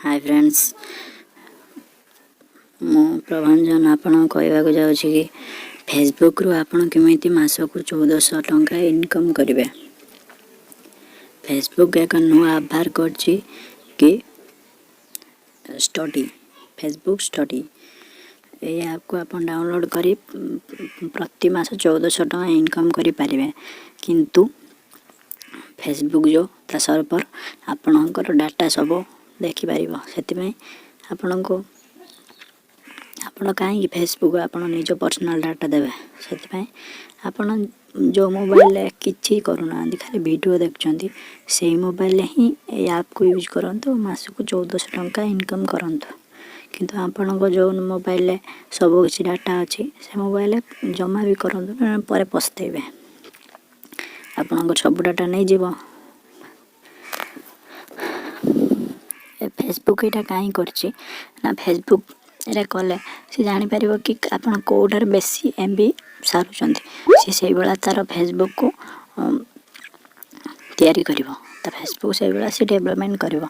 Hi friends मु प्रभंजन आपन कहवाक जाऊँ कि फेसबुक रु आपन केमिति मासक 1400 टंका इनकम करेंगे। फेसबुक एक नुआ ऐप बाहर करछि कि स्टडी फेसबुक स्टडी ये ऐप को आपन डाउनलोड करी प्रति मास 1400 टंका इनकम करि पारिबे। किंतु फेसबुक जो ता सर्वर आपनकर डाटा सब देखि पारिबो। सेति आपण कहीं फेसबुक आप निज पर्सनल डाटा देवे। से आपण जो मोबाइल किसी करूना खाली वीडियो देखुं से मोबाइल ही ऐप को यूज करंतु मासक 1400 टंका इनकम करंतु। किंतु आपण जो मोबाइल सब किसी डाटा अच्छी से मोबाइल जमा भी करंतु पर पछतेबे। आपण सब डाटा नहीं जीव। फेसबुक यहाँ कहीं करछि ना फेसबुक ये कले सी जापर कि आप कौटार बेसी एमबी सारूँ से भाया तार फेसबुक को तैयारी कर फेसबुक से भाया सी डेवलपमेंट कर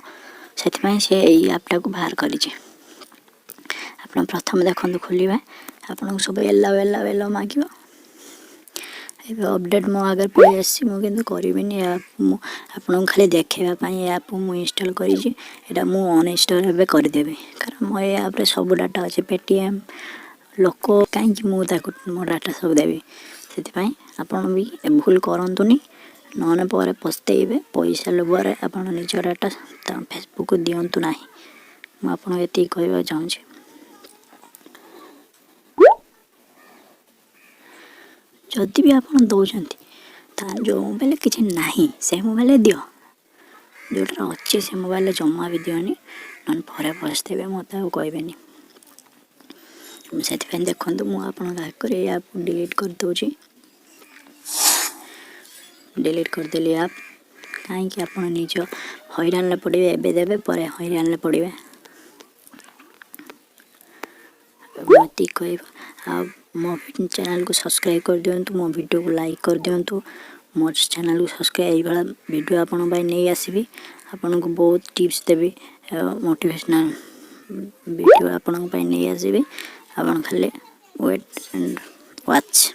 से ऐपटा को बाहर कर प्रथम देखते खोलिए आपन सब एला वेला वेला मांग अपडेट मो आगे पड़े आसी मुझे करी आप खाली देखापी ऐप मुझे इनस्टॉल करा मु अनइनस्टॉल एवं करदेवी। कारण मो ऐप सब डाटा अच्छे पेटीएम लोक कहीं मो डाटा सब देवी। से आपन भी भूल करतुनि नने पर पछतेबे पैसा लोभर आप निज डाटा फेसबुक को दिंतु ना। मुझे कहवा चाहूँ जदि भी आप दौरान जो मोबाइल किसी ना से मोबाइल दियो जोटा अच्छे से मोबाइल जमा भी दियोनी ना पर पछतेबे मत कहबेनी। से देखो मुझे ऐप डिलीट कर दूची। डिलीट करदेली ऐप कहीं आप निज हैरान पड़े एवं देवे पर हैरान पड़े मत कह। मो चैनल को सब्सक्राइब कर दिंतु मो वीडियो को लाइक कर दिंतु मो चैनल को सब्सक्राइब ये वीडियो आपण नहीं आसबि आपन को बहुत टिप्स देवी मोटिवेशनल वीडियो आपण नहीं आसबि। आप खाली वेट एंड वॉच।